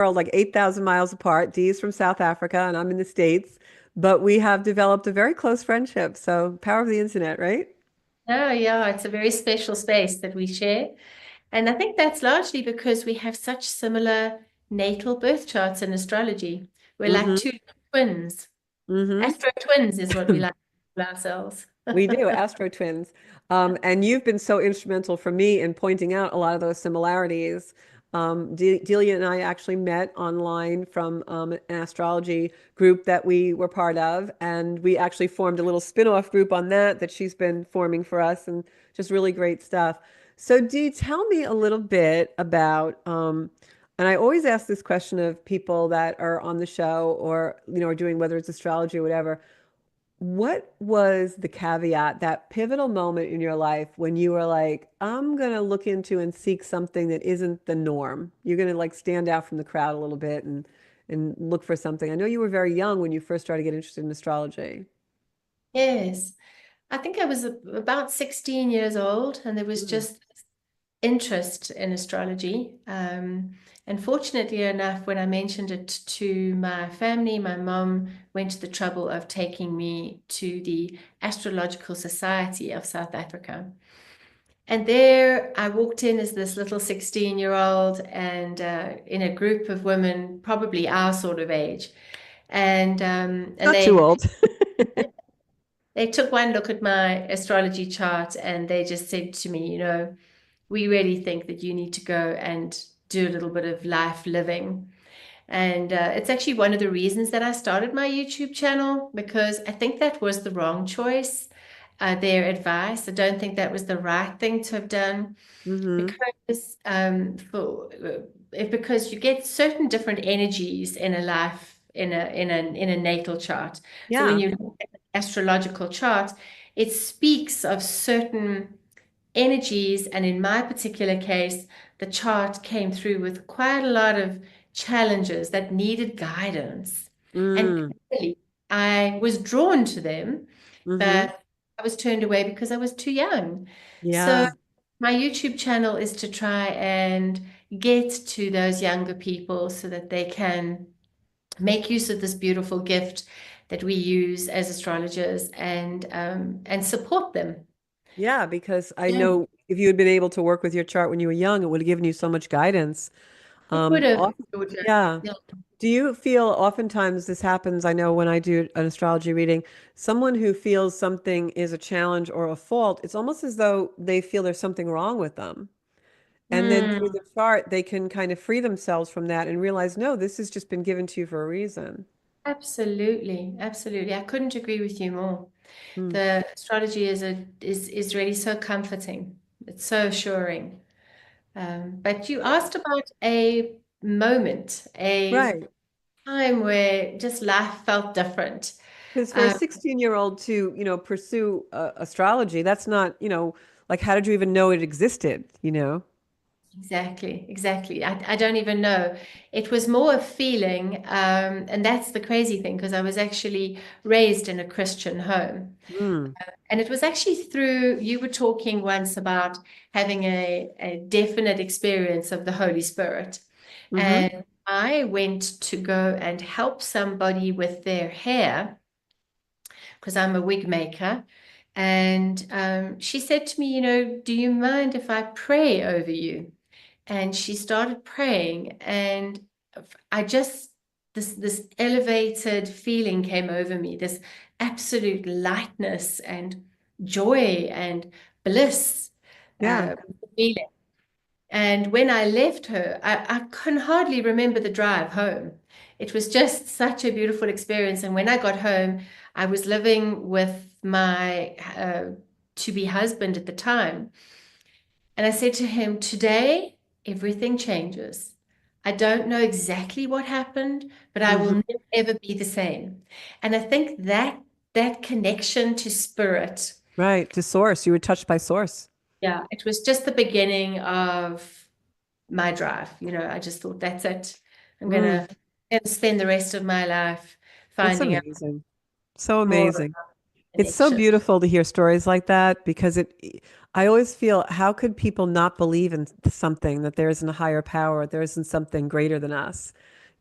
world, like 8,000 miles apart. Dee's from South Africa and I'm in the States, but we have developed a very close friendship. So power of the internet, right? Oh, yeah, it's a very special space that we share. And I think that's largely because we have such similar natal birth charts in astrology. We're like Mm-hmm. two twins. Mm-hmm. Astro twins is what we like to call ourselves. We do, Astro Twins. And you've been so instrumental for me in pointing out a lot of those similarities. Delia and I actually met online from an astrology group that we were part of, and we actually formed a little spin-off group on that she's been forming for us, and just really great stuff. So, Dee, tell me a little bit about, and I always ask this question of people that are on the show or, are doing whether it's astrology or whatever. What was the caveat, that pivotal moment in your life when you were like, I'm going to look into and seek something that isn't the norm? You're going to like stand out from the crowd a little bit and look for something. I know you were very young when you first started to get interested in astrology. Yes. I think I was about 16 years old, and there was Mm. just interest in astrology. And fortunately enough, when I mentioned it to my family, my mom went to the trouble of taking me to the Astrological Society of South Africa. And there I walked in as this little 16-year-old and in a group of women, probably our sort of age. And Not too old. they took one look at my astrology chart and they just said to me, we really think that you need to go and do a little bit of life living. And it's actually one of the reasons that I started my YouTube channel because I think that was the wrong choice. Their advice, I don't think that was the right thing to have done Hmm. because because you get certain different energies in a life in a natal chart. So when Yeah. you look at the astrological chart, it speaks of certain energies. And in my particular case, the chart came through with quite a lot of challenges that needed guidance. And Mm. clearly, I was drawn to them, Hmm. but I was turned away because I was too young. So Yeah. my YouTube channel is to try and get to those younger people so that they can make use of this beautiful gift that we use as astrologers and support them. Yeah, because I Yeah. know if you had been able to work with your chart when you were young, it would have given you so much guidance. It would have, Often, Georgia. yeah. Yeah. Do you feel oftentimes this happens? I know when I do an astrology reading, someone who feels something is a challenge or a fault, it's almost as though they feel there's something wrong with them. And then through Mm, the chart, they can kind of free themselves from that and realize, no, this has just been given to you for a reason. absolutely, absolutely. I couldn't agree with you more. Hmm. The astrology is really so comforting. It's so assuring. But you asked about a moment, a Right. time where just life felt different. Because for a Um, 16-year-old to, pursue astrology, that's not, like, how did you even know it existed? exactly, exactly. I don't even know. It was more a feeling, and that's the crazy thing, because I was actually raised in a Christian home. Mm. And it was actually through, you were talking once about having a definite experience of the Holy Spirit. Mm-hmm. And I went to go and help somebody with their hair because I'm a wig maker. And she said to me, do you mind if I pray over you? And she started praying, and I just this elevated feeling came over me, this absolute lightness and joy and bliss Yeah. feeling. And when I left her, I can hardly remember the drive home. It was just such a beautiful experience. And when I got home, I was living with my to-be husband at the time. And I said to him, today, everything changes. I don't know exactly what happened, but I will Hmm. never ever be the same. And I think that connection to spirit, Right. To source. You were touched by source. yeah, it was just the beginning of my drive. I just thought that's it. I'm Mm. gonna spend the rest of my life It's finding out amazing. So more amazing. about It's so connection. beautiful to hear stories like that because I always feel, how could people not believe in something, that there isn't a higher power, there isn't something greater than us?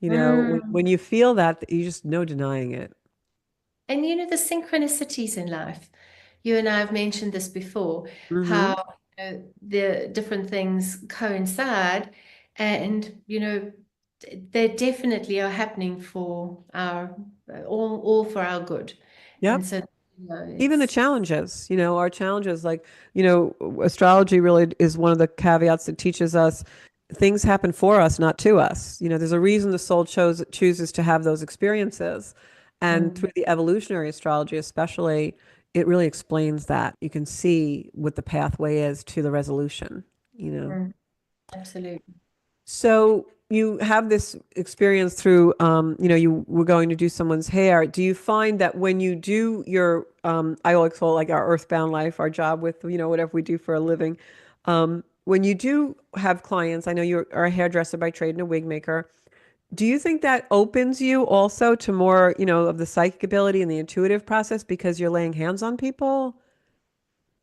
You know, when Mm. you feel that, you just no denying it. And the synchronicities in life. You and I have mentioned this before, Hmm. how the different things coincide, and they definitely are happening for our all for our good. And Yep. so, Even the it's challenges, our challenges, like, astrology really is one of the caveats that teaches us things happen for us, not to us. There's a reason the soul chooses to have those experiences. And mm, through the evolutionary astrology, especially, it really explains that. You can see what the pathway is to the resolution, you know. mm, absolutely. So you have this experience through, you were going to do someone's hair. Do you find that when you do your, I always call it like our earthbound life, our job with, whatever we do for a living, when you do have clients, I know you are a hairdresser by trade and a wig maker. Do you think that opens you also to more, of the psychic ability and the intuitive process because you're laying hands on people?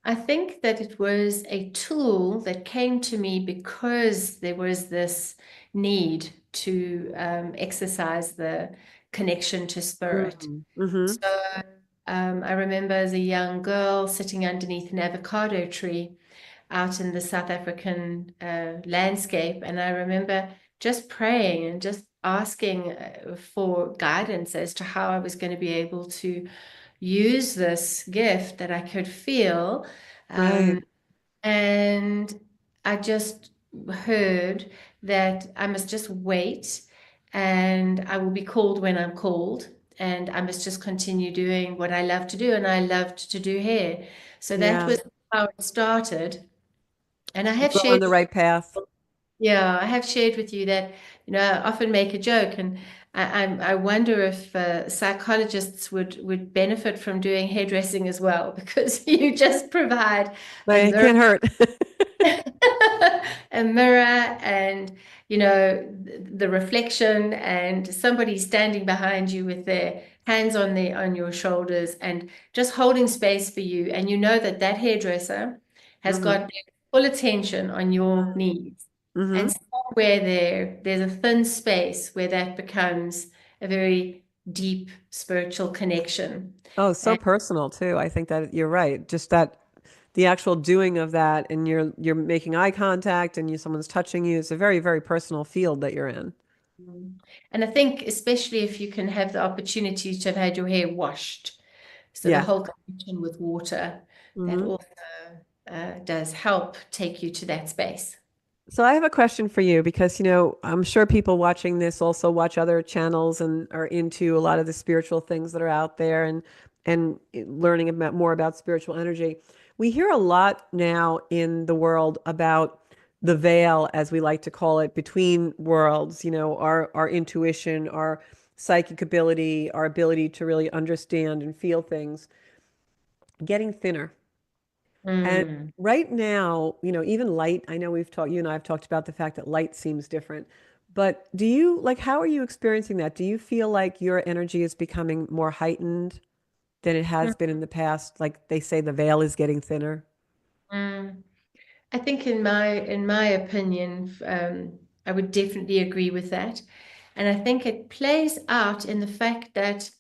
I think that it was a tool that came to me because there was this need to exercise the connection to spirit. Mm-hmm. So I remember as a young girl sitting underneath an avocado tree out in the South African landscape. And I remember just praying and just asking for guidance as to how I was going to be able to use this gift that I could feel. Right. Um, and I just heard that I must just wait and I will be called when I'm called. And I must just continue doing what I love to do. And I loved to do hair. So that Yeah. was how it started. And I have We're on shared the with right path. yeah, I have shared with you that, I often make a joke, and I wonder if psychologists would benefit from doing hairdressing as well, because you just provide a But it mirror, can't hurt. a mirror, and the reflection, and somebody standing behind you with their hands on your shoulders, and just holding space for you, and you know that that hairdresser has got Hmm. their full attention on your needs. And Hmm. somewhere there's a thin space where that becomes a very deep spiritual connection. Oh, so And personal too. I think that you're right. Just that the actual doing of that and you're making eye contact and someone's touching you. It's a very, very personal field that you're in. and I think especially if you can have the opportunity to have had your hair washed, so the Yeah. whole connection with water, that Hmm. also does help take you to that space. So I have a question for you because, I'm sure people watching this also watch other channels and are into a lot of the spiritual things that are out there and learning about more about spiritual energy. We hear a lot now in the world about the veil, as we like to call it, between worlds, our intuition, our psychic ability, our ability to really understand and feel things getting thinner. And Mm. right now, even light, I know you and I have talked about the fact that light seems different. But how are you experiencing that? Do you feel like your energy is becoming more heightened than it has been in the past? Like they say the veil is getting thinner. Mm. I think in my opinion, I would definitely agree with that. And I think it plays out in the fact that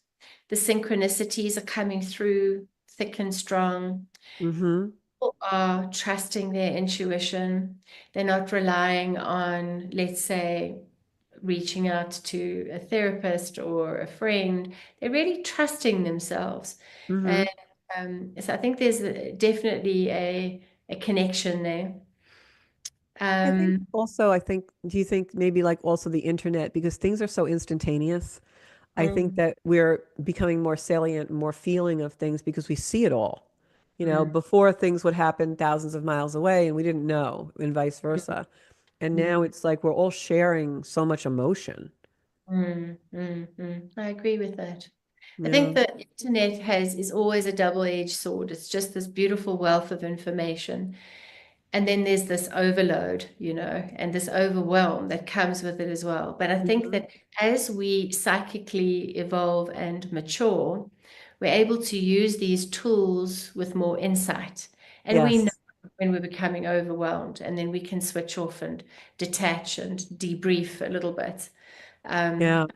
the synchronicities are coming through thick and strong. Mm-hmm. People are trusting their intuition. They're not relying on, let's say, reaching out to a therapist or a friend. They're really trusting themselves. Mm-hmm. And so I think there's definitely a connection there. Um, Do you think maybe like also the internet, because things are so instantaneous? I think mm, that we're becoming more salient and more feeling of things because we see it all. mm, Before things would happen thousands of miles away and we didn't know, and vice versa. And now mm, it's like we're all sharing so much emotion. I agree with that. I Yeah. think the internet is always a double-edged sword. It's just this beautiful wealth of information. And then there's this overload, and this overwhelm that comes with it as well. But I think Hmm. that as we psychically evolve and mature, we're able to use these tools with more insight. And we know Yes. when we're becoming overwhelmed, and then we can switch off and detach and debrief a little bit. Yeah.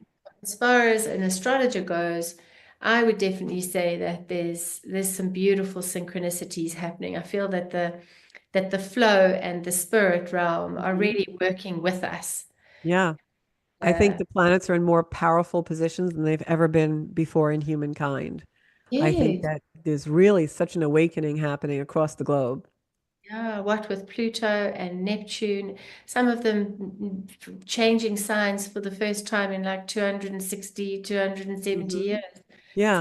As far as an astrologer goes, I would definitely say that there's some beautiful synchronicities happening. I feel that the flow and the spirit realm are Mhm. really working with us. Yeah. I think Uh, the planets are in more powerful positions than they've ever been before in humankind. I think yes, that there's really such an awakening happening across the globe. yeah, what with Pluto and Neptune, some of them changing signs for the first time in like 260, 270 Hmm. years. It's Yeah.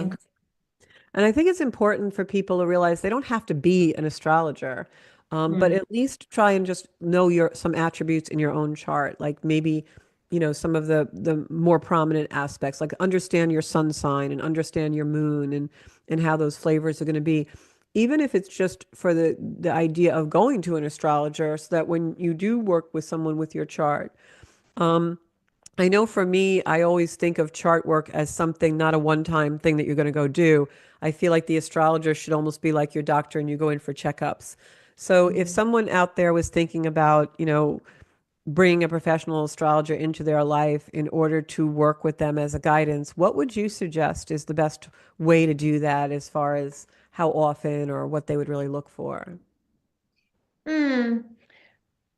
And I think it's important for people to realize they don't have to be an astrologer, but incredible. at least try and just know your some attributes in your own chart, like maybe, some of the more prominent aspects, like understand your sun sign and understand your moon and how those flavors are going to be. Even if it's just for the idea of going to an astrologer, so that when you do work with someone with your chart, I know for me, I always think of chart work as something, not a one-time thing that you're going to go do. I feel like the astrologer should almost be like your doctor and you go in for checkups. So if Mm. someone out there was thinking about, bringing a professional astrologer into their life in order to work with them as a guidance, what would you suggest is the best way to do that as far as how often or what they would really look for? Mm.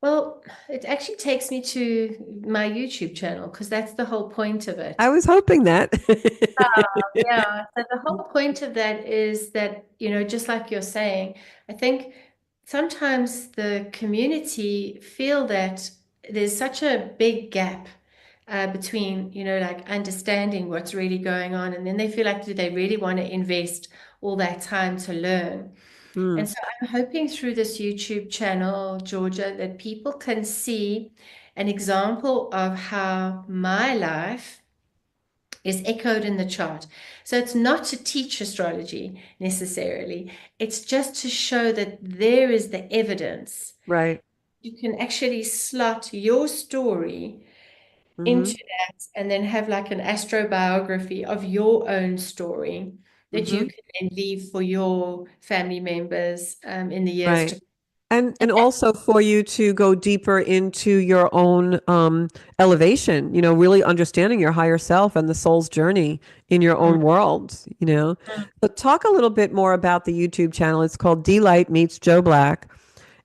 Well, it actually takes me to my YouTube channel because that's the whole point of I it. was hoping that. Yeah. So the whole point of that is that, just like you're saying, I think sometimes the community feel that there's such a big gap between, like understanding what's really going on, and then they feel like, do they really want to invest all that time to learn? And Mm, so I'm hoping through this YouTube channel, Georgia, that people can see an example of how my life is echoed in the chart. So it's not to teach astrology necessarily, it's just to show that there is the evidence. right. You can actually slot your story Mm-hmm. into that and then have like an astrobiography of your own story that you Mm-hmm. can then leave for your family members in the years Right. to come. And also for you to go deeper into your own elevation, really understanding your higher self and the soul's journey in your own world. But talk a little bit more about the YouTube channel. It's called D-Light Meets Joe Black.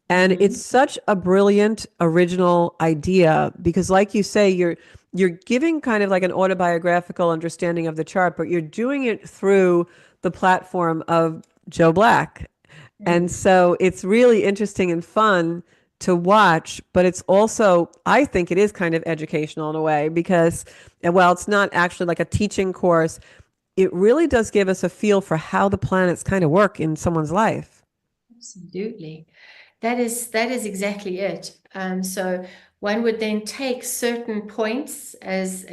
And it's Mhm. such a brilliant original idea because like you say, you're giving kind of like an autobiographical understanding of the chart, but you're doing it through the platform of Joe Black. And Mm. so it's really interesting and fun to watch, but it's also, I think it is kind of educational in a way because, and while it's not actually like a teaching course, it really does give us a feel for how the planets kind of work in someone's life. Absolutely. That is exactly it. So one would then take certain points as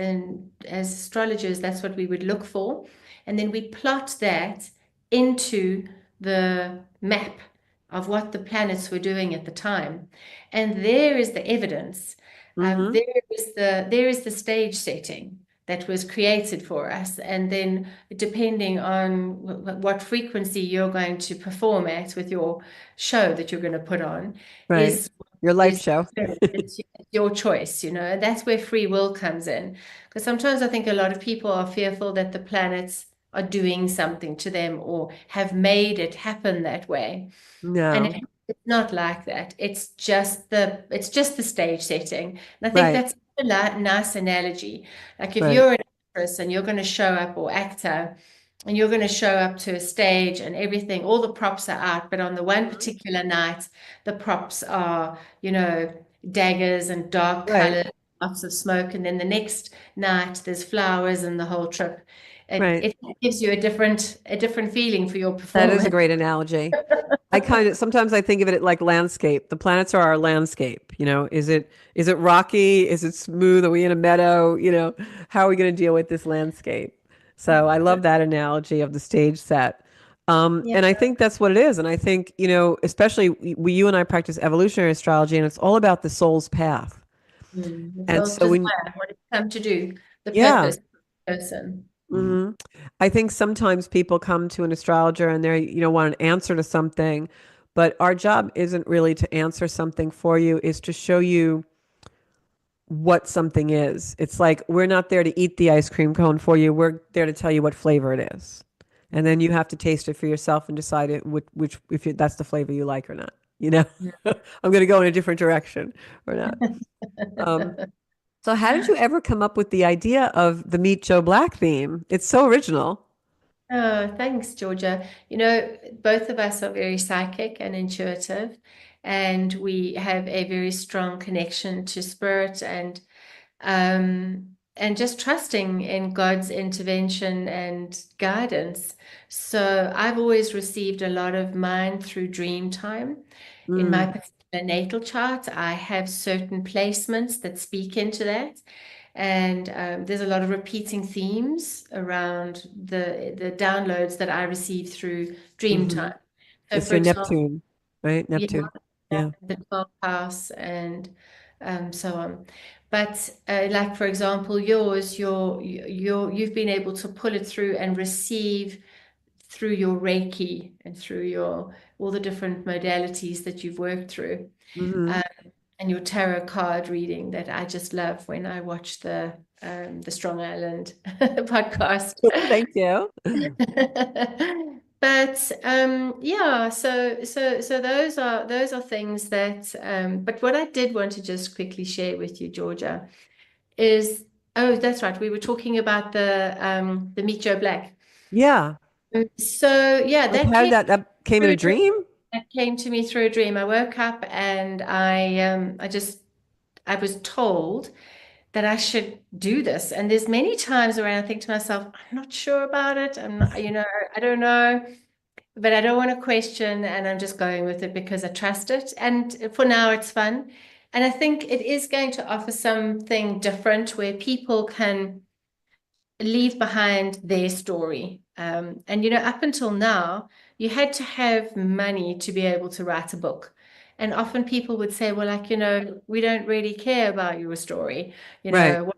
astrologers, that's what we would look for, and then we plot that into the map of what the planets were doing at the time. And there is the evidence. Mm-hmm. There is the stage setting that was created for us. And then depending on what frequency you're going to perform at with your show that you're going to put on Right. is Your life is show. it's your choice, and that's where free will comes in. Because sometimes I think a lot of people are fearful that the planets are doing something to them or have made it happen that way. And No. it's not like that. It's just the stage setting. And I think Right. that's a nice analogy. Like if Right. you're an actress and you're going to show up, or actor, and you're going to show up to a stage and everything, all the props are out, but on the one Mhm. particular night, the props are, daggers and dark Right. colors, lots of smoke, and then the next night there's flowers and the whole trip. It Right. it gives you a different feeling for your That is a performance. great analogy. I kind of sometimes I think of it like landscape. The planets are our landscape. Is it rocky? Is it smooth? Are we in a meadow? How are we going to deal with this landscape? So I love that analogy of the stage set. Yeah. And I think that's what it is. And I think, especially you and I practice evolutionary astrology, and it's all about the soul's path. The And soul's so when, desire, what it's come to do, the yeah. purpose of the person. Hmm. I think sometimes people come to an astrologer and they, want an answer to something, but our job isn't really to answer something for you, is to show you what something is. It's like we're not there to eat the ice cream cone for you. We're there to tell you what flavor it is. And then you have to taste it for yourself and decide which if that's the flavor you like or not. You know, I'm going to go in a different direction or not. Um, so how did you ever come up with the idea of the Meet Joe Black theme? It's so original. Oh, thanks, Georgia. You know, both of us are very psychic and intuitive, and we have a very strong connection to spirit and just trusting in God's intervention and guidance. So I've always received a lot of mine through dream time. In my Mm, particular natal chart, I have certain placements that speak into that. And there's a lot of repeating themes around the downloads that I receive through dream hmm. time. So, It's for your example, Neptune, right? yeah, Neptune. Yeah. the 12th house and so on. But like for example, you've been able to pull it through and receive through your Reiki and through your all the different modalities that you've worked through, Hmm. um, and your tarot card reading that I just love when I watch the Strong Island podcast. Thank you. But yeah, so those are things that but what I did want to just quickly share with you, Georgia, is oh, that's right. We were talking about the Meet Joe Black. Yeah. So yeah, Like how did that came in a through, dream? that came to me through a dream. I woke up and I was told that I should do this. And there's many times where I think to myself, I'm not sure about it. I'm not, I don't know, but I don't want to question. And I'm just going with it because I trust it. And for now, it's fun. And I think it is going to offer something different where people can leave behind their story. And, up until now, you had to have money to be able to write a book. And often people would say, well, like, we don't really care about your story, you Right. know.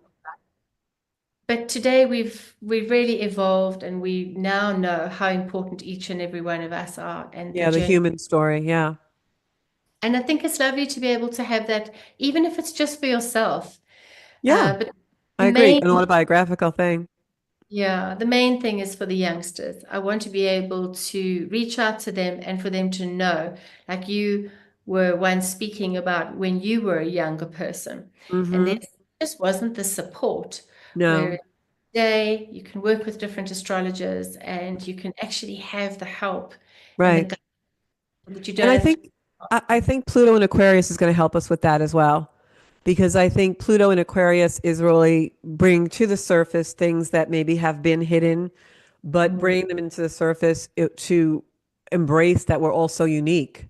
But today we've really evolved and we now know how important each and every one of us are and the Yeah, the journey. human story. Yeah. And I think it's lovely to be able to have that, even if it's just for yourself. Yeah, But the I agree. main An autobiographical thing. Yeah, the main thing is for the youngsters. I want to be able to reach out to them and for them to know, like you were once speaking about when you were a younger person, and there Hmm. just wasn't the support. No. Where today you can work with different astrologers and you can actually have the help and the Right. guidance that you And I don't have think I think Pluto in Aquarius is going to help us with that as well. Because I think Pluto in Aquarius is really bringing to the surface things that maybe have been hidden, but to. bringing them into the surface to embrace that we're also unique.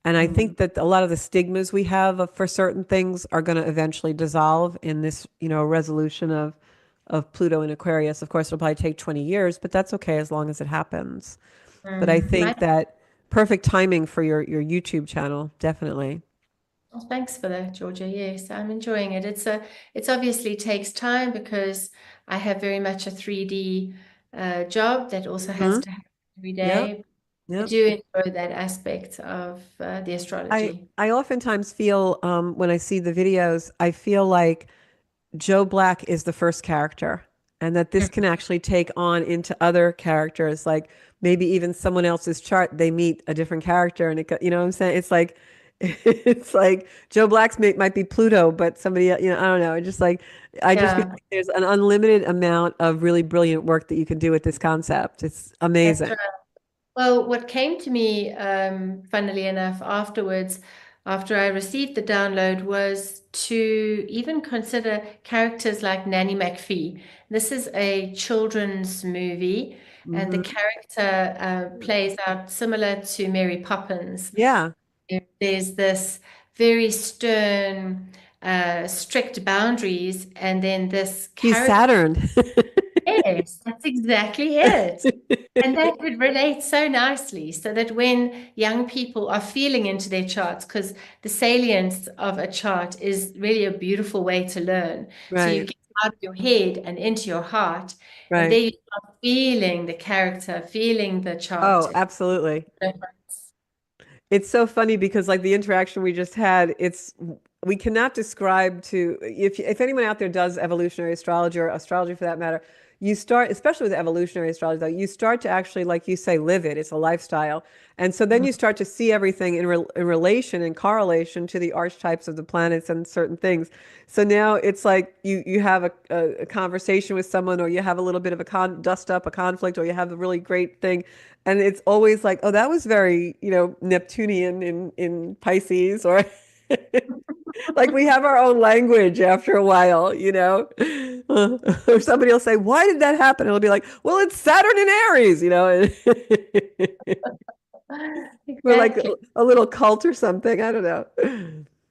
And I Mm, think that a lot of the stigmas we have for certain things are going to eventually dissolve in this, resolution of Pluto in Aquarius. Of course, it'll probably take 20 years, but that's okay as long as it happens. But I right. think that perfect timing for your YouTube channel, definitely. Well, thanks for that, Georgia. Yes, I'm enjoying it. It's obviously takes time because I have very much a 3D job that also has Hmm. to happen every Yep. day. I Yep. do enjoy that aspect of the I astrology. I oftentimes feel when I see the videos, I feel like Joe Black is the first character, and that this can actually take on into other characters, like maybe even someone else's chart. They meet a different character, and you know what I'm saying? It's like it's like Joe Black's might be Pluto, but somebody I don't know. I just feel Yeah, like there's an unlimited amount of really brilliant work that you can do with this concept. It's that's amazing. right. Well, what came to me, funnily enough, afterwards, after I received the download, was to even consider characters like Nanny McPhee. This is a children's movie, and the Hmm. character plays out similar to Mary Poppins. Yeah, There's this very stern, strict boundaries, and then this he's character. Saturn. Yes, that's exactly it. And that would relate so nicely so that when young people are feeling into their charts, because the salience of a chart is really a beautiful way to learn. So you Right, get out of your head and into your heart, and right. there you start feeling the character, feeling the chart. Oh, absolutely. It's so funny because like the interaction we just had, we cannot describe to if anyone out there does evolutionary astrology or astrology for that matter, you start, especially with evolutionary astrology, though, you start to actually, like you say, live it. It's a lifestyle. And so then Mm. you start to see everything in relation and correlation to the archetypes of the planets and certain things. So now it's like you have a conversation with someone, or you have a little bit of a dust up a conflict, or you have a really great thing. And it's always like, oh, that was very, Neptunian in Pisces, or like we have our own language after a while, you know? Or somebody will say, "Why did that happen?" It'll be like, "Well, it's Saturn in Aries," you know? We're like Exactly. a little cult or something. I don't know.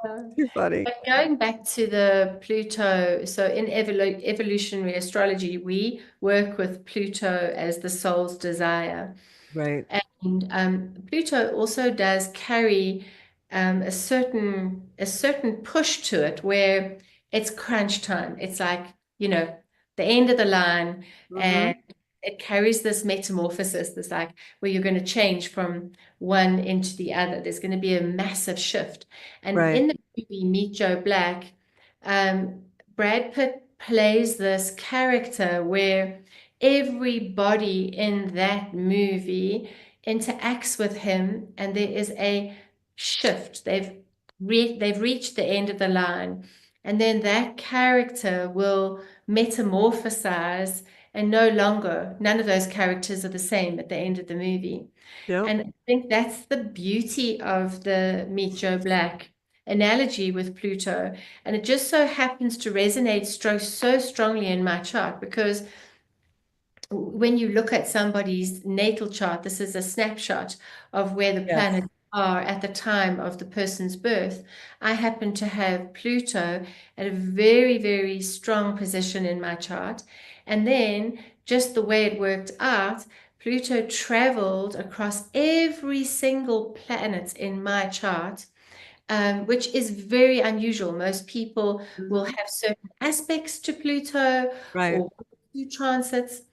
Uh, Too funny. But going back to the Pluto, so in evolutionary astrology, we work with Pluto as the soul's desire. Right. And Pluto also does carry a certain push to it where it's crunch time. It's like, you know, the end of the line, Hmm. and it carries this metamorphosis, this like where you're going to change from one into the other. There's going to be a massive shift. And Right. in the movie Meet Joe Black, um, Brad Pitt plays this character where everybody in that movie interacts with him, and there is a shift. They've reached the end of the line, and then that character will metamorphosize, and no longer none of those characters are the same at the end of the movie. Yep. And I think that's the beauty of the Meet Joe Black analogy with Pluto. And it just so happens to resonate so strongly in my chart because when you look at somebody's natal chart, this is a snapshot of where the Yes. planets are at the time of the person's birth. I happen to have Pluto at a very, very strong position in my chart. And then, just the way it worked out, Pluto traveled across every single planet in my chart, which is very unusual. Most people will Hmm. have certain aspects to Pluto Right. or transits,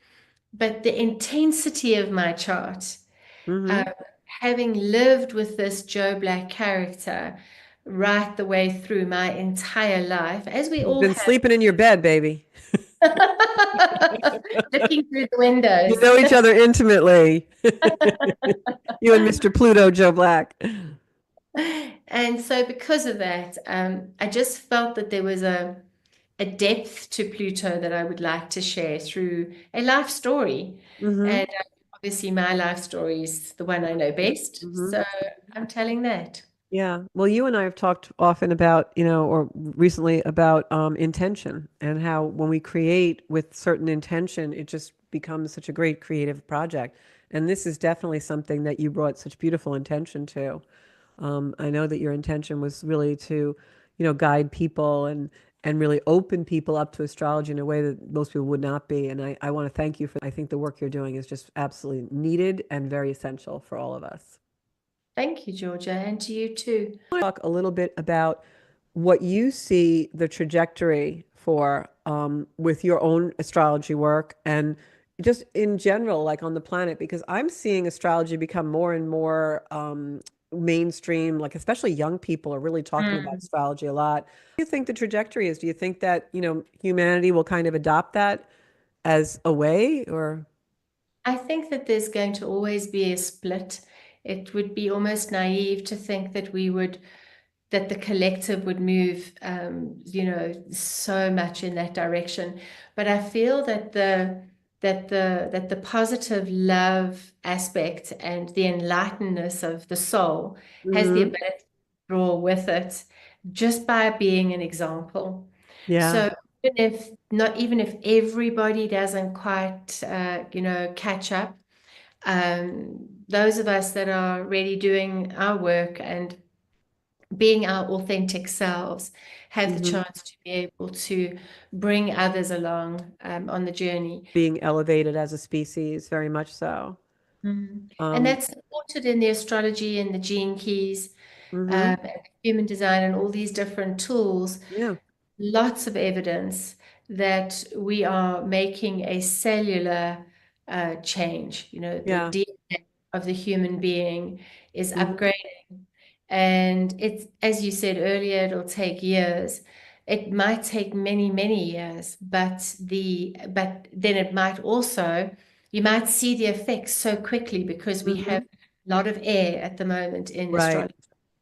but the intensity of my chart, Hmm. um, having lived with this Joe Black character right the way through my entire life, as we You've all been have, sleeping in your bed, baby. looking through the You windows. know each other intimately. You and Mr. Pluto, Joe Black. And so, because of that, I just felt that there was a depth to Pluto that I would like to share through a life story. Hmm. And obviously, my life story is the one I know best. Hmm. So, I'm telling that. Yeah. Well, you and I have talked often about, or recently about intention, and how when we create with certain intention, it just becomes such a great creative project. And this is definitely something that you brought such beautiful intention to. I know that your intention was really to, guide people and really open people up to astrology in a way that most people would not be. And I want to thank you for, I think the work you're doing is just absolutely needed and very essential for all of us. Thank you, Georgia, and to you too. Talk a little bit about what you see the trajectory for with your own astrology work and just in general, like on the planet, because I'm seeing astrology become more and more mainstream, like especially young people are really talking about Mm. astrology a lot. What do you think the trajectory is? Do you think that, humanity will kind of adopt that as a way or? I think that there's going to always be a split. It would be almost naive to think that the collective would move, so much in that direction. But I feel that the positive love aspect and the enlightenedness of the soul has the Hmm. ability to draw with it just by being an example. Yeah. So even if everybody doesn't quite, catch up, those of us that are really doing our work and being our authentic selves have the Hmm. chance to be able to bring others along on the journey. Being elevated as a species, very much so. And Um, that's supported in the astrology and the gene keys, hmm. and human design and all these different tools. Yeah. Lots of evidence that we are making a cellular change. The Yeah. DNA of the human being is Hmm. upgrading. And it's, as you said earlier, it'll take years. It might take many, many years, but then it might also, you might see the effects so quickly because we have Hmm. a lot of air at the moment in Right. astrology.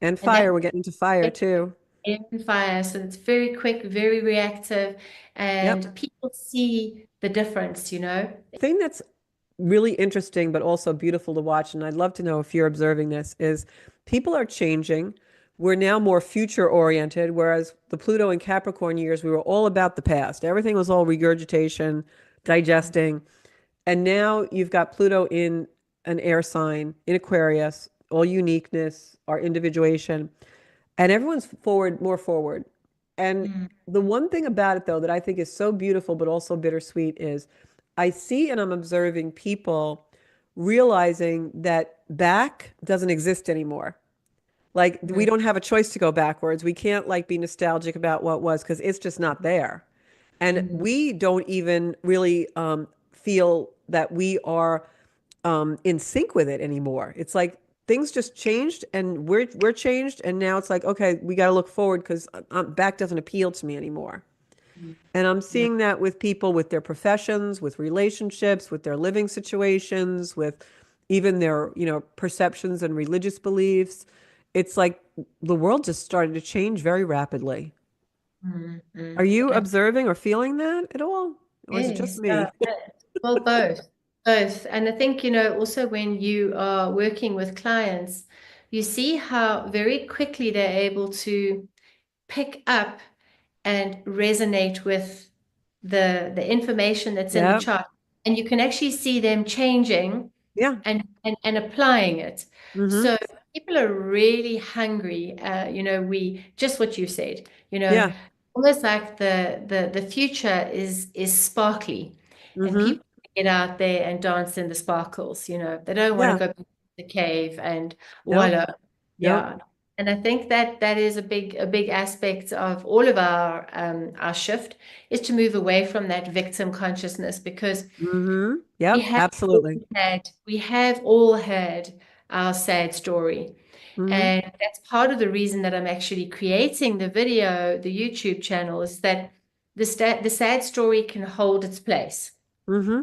And And that fire, we're getting into fire too. air and fire. So it's very quick, very reactive, Yep. and people see the difference, you know. Thing that's really interesting, but also beautiful to watch, and I'd love to know if you're observing this, is people are changing. We're now more future oriented, whereas the Pluto and Capricorn years, we were all about the past. Everything was all regurgitation, digesting. And now you've got Pluto in an air sign, in Aquarius, all uniqueness, our individuation, and everyone's forward, more forward. And Mm, the one thing about it, though, that I think is so beautiful but also bittersweet is I see and I'm observing people realizing that back doesn't exist anymore. Like we mm, don't have a choice to go backwards. We can't like be nostalgic about what was because it's just not there. And mm, we don't even really feel that we are in sync with it anymore. It's like things just changed and we're changed, and now it's like okay, we got to look forward because back doesn't appeal to me anymore. mm. And I'm Yeah. seeing that with people, with their professions, with relationships, with their living situations, with even their, perceptions and religious beliefs. It's like the world just started to change very rapidly. Mm, Are mm. you observing or feeling that at all? Or is it just Yes, yeah. me? Well, both, both. And I think, you know, also when you are working with clients, you see how very quickly they're able to pick up and resonate with the information that's in the Yeah. chart. And you can actually see them changing Yeah. and applying it. Hmm. So people are really hungry. You know, we just what you said, you know, Yeah. almost like the future is sparkly, and Hmm. people get out there and dance in the sparkles. You know, they don't want to Yeah. go back to the cave and Nope. voila, Nope. yeah. And I think that that is a big aspect of all of our shift is to move away from that victim consciousness because Hmm. Yep. Absolutely. we have all had our sad story. Hmm. And that's part of the reason that I'm actually creating the video, the YouTube channel, is that the sad story can hold its place. Hmm.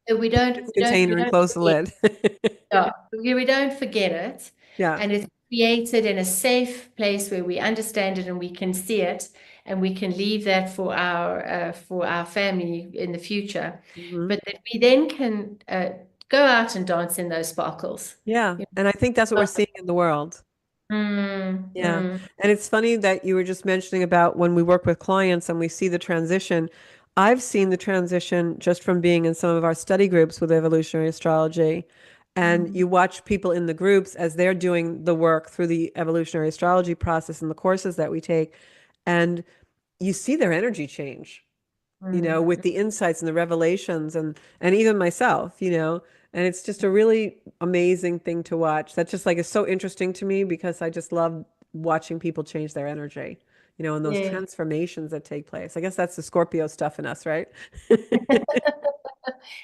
So Its container we and don't close the forget, lid. yeah, we don't forget it. Yeah. And it's created in a safe place where we understand it and we can see it and we can leave that for our family in the future. Hmm. But that we then can go out and dance in those sparkles. Yeah. And I think that's what we're seeing in the world. Mm, Yeah. mm, And it's funny that you were just mentioning about when we work with clients and we see the transition. I've seen the transition just from being in some of our study groups with evolutionary astrology. And mm, you watch people in the groups as they're doing the work through the evolutionary astrology process and the courses that we take. And you see their energy change, with mm. the insights and the revelations and even myself, and it's just a really amazing thing to watch. That's just like is so interesting to me because I just love watching people change their energy, and those Yeah. transformations that take place. I guess that's the Scorpio stuff in us, right?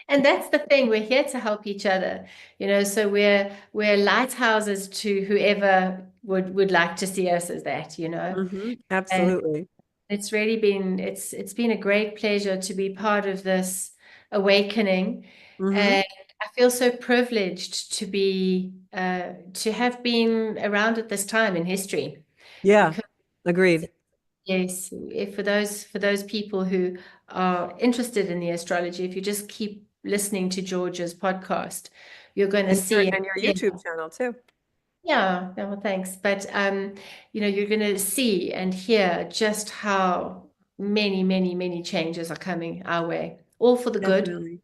And that's the thing. We're here to help each other, you know, so we're lighthouses to whoever would like to see us as that, you know. Hmm. And Absolutely. it's really been it's been a great pleasure to be part of this awakening. Hmm. And I feel so privileged to have been around at this time in history Yeah, because agreed. yes, if for those people who are interested in the astrology, if you just keep listening to George's podcast, you're going to And your see, and your yeah, YouTube channel too. yeah, well, thanks. But you know, you're going to see and hear just how many changes are coming our way, all for the good. Definitely.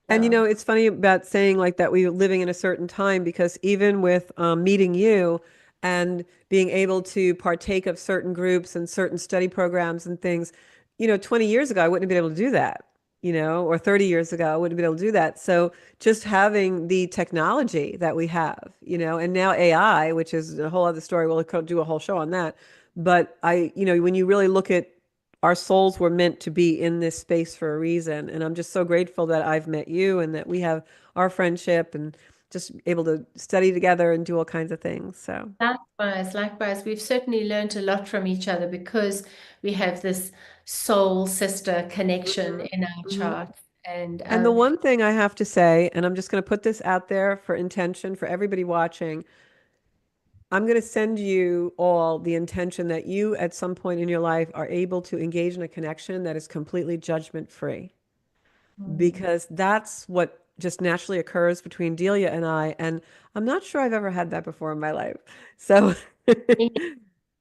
And Yeah. it's funny about saying like that we're living in a certain time because even with meeting you and being able to partake of certain groups and certain study programs and things, 20 years ago, I wouldn't have been able to do that, or 30 years ago, I wouldn't have been able to do that. So just having the technology that we have, and now AI, which is a whole other story, we'll do a whole show on that. But when you really look at our souls were meant to be in this space for a reason. And I'm just so grateful that I've met you and that we have our friendship. And just able to study together and do all kinds of things. So, Likewise, likewise. We've certainly learned a lot from each other because we have this soul sister connection mhm, in our mhm. charts. And And the one thing I have to say, and I'm just going to put this out there for intention for everybody watching, I'm going to send you all the intention that you, at some point in your life, are able to engage in a connection that is completely judgment free, mm, because that's what just naturally occurs between Delia and I. And I'm not sure I've ever had that before in my life. So,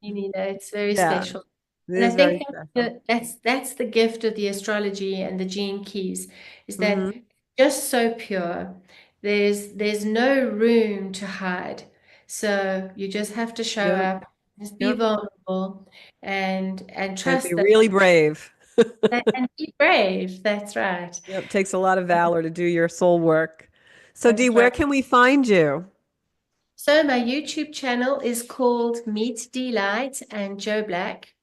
it's very yeah, special. it And I is very think special. that's the gift of the astrology and the gene keys, is that Hmm. just so pure. There's no room to hide. So you just have to show Yep. up, just be Yep. vulnerable and And be trust that, really brave. and be brave. That's right. Yep. Takes a lot of valor to do your soul work. So, Dee, That's where right. can we find you? So my YouTube channel is called Meet Delight and Joe Black.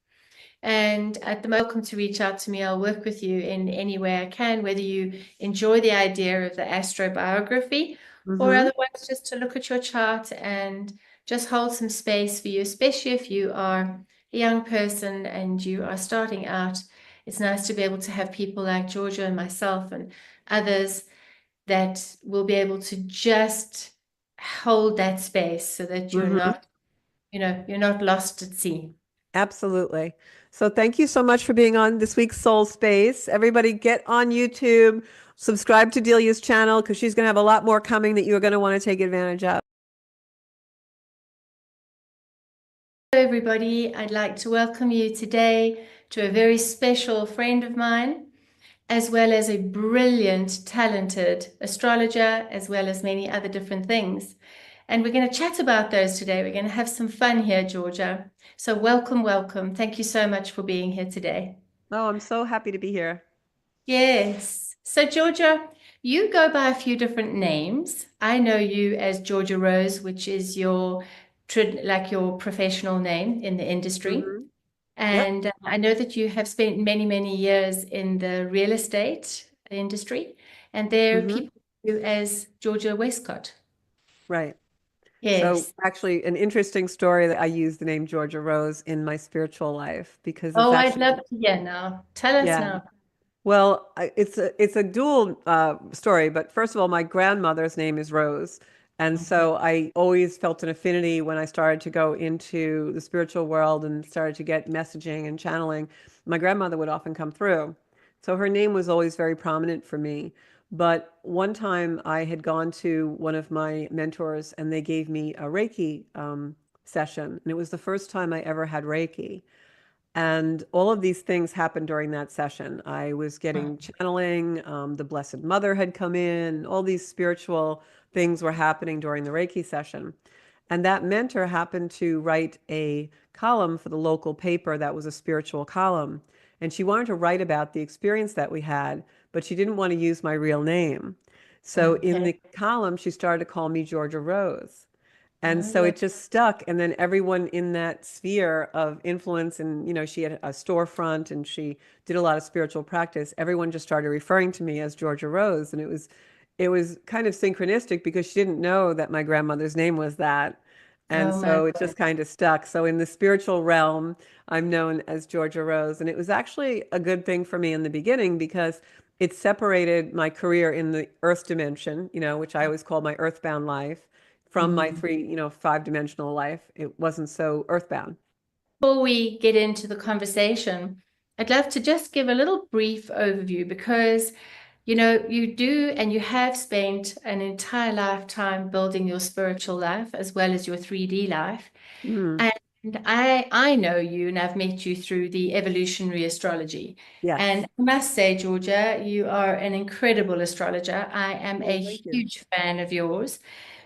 And at the moment, welcome to reach out to me. I'll work with you in any way I can, whether you enjoy the idea of the astrobiography or Hmm. otherwise just to look at your chart and just hold some space for you, especially if you are a young person and you are starting out. It's nice to be able to have people like Georgia and myself and others that will be able to just hold that space so that you're Hmm. not, you're not lost at sea. Absolutely. So thank you so much for being on this week's Soul Space. Everybody get on YouTube, subscribe to Delia's channel because she's going to have a lot more coming that you're going to want to take advantage of. Hello, everybody. I'd like to welcome you today to a very special friend of mine, as well as a brilliant, talented astrologer, as well as many other different things. And we're going to chat about those today. We're going to have some fun here, Georgia. So, welcome, welcome. Thank you so much for being here today. Oh, I'm so happy to be here. Yes. So, Georgia, you go by a few different names. I know you as Georgia Rose, which is like your professional name in the industry. Hmm. Yep. And I know that you have spent many, many years in the real estate industry, and there are Hmm. people who as Georgia Westcott. Right. So Yes. actually an interesting story that I use the name Georgia Rose in my spiritual life because it's Oh, I'd actually, love to hear now. Tell us yeah. now. Well, it's a dual story, but first of all, my grandmother's name is Rose, and Mhm. so I always felt an affinity when I started to go into the spiritual world and started to get messaging and channeling. My grandmother would often come through, so her name was always very prominent for me. But one time I had gone to one of my mentors, and they gave me a Reiki session, and it was the first time I ever had Reiki. And all of these things happened during that session. I was getting channeling, the Blessed Mother had come in, all these spiritual things were happening during the Reiki session. And that mentor happened to write a column for the local paper that was a spiritual column. And she wanted to write about the experience that we had, but she didn't want to use my real name. So in Okay. the column, she started to call me Georgia Rose. And Oh, so yeah. it just stuck. And then everyone in that sphere of influence, and she had a storefront and she did a lot of spiritual practice. Everyone just started referring to me as Georgia Rose. And it was kind of synchronistic because she didn't know that my grandmother's name was that. And Oh, my so it God. just kind of stuck. So in the spiritual realm, I'm known as Georgia Rose. And it was actually a good thing for me in the beginning because it separated my career in the earth dimension, which I always call my earthbound life, from my Mm. three, five-dimensional life. It wasn't so earthbound. Before we get into the conversation, I'd love to just give a little brief overview because, you do and you have spent an entire lifetime building your spiritual life as well as your 3D life. Mm. And I know you and I've met you through the evolutionary astrology. And Yes. I must say, Georgia, you are an incredible astrologer. I am Oh, a thank you. huge fan of yours.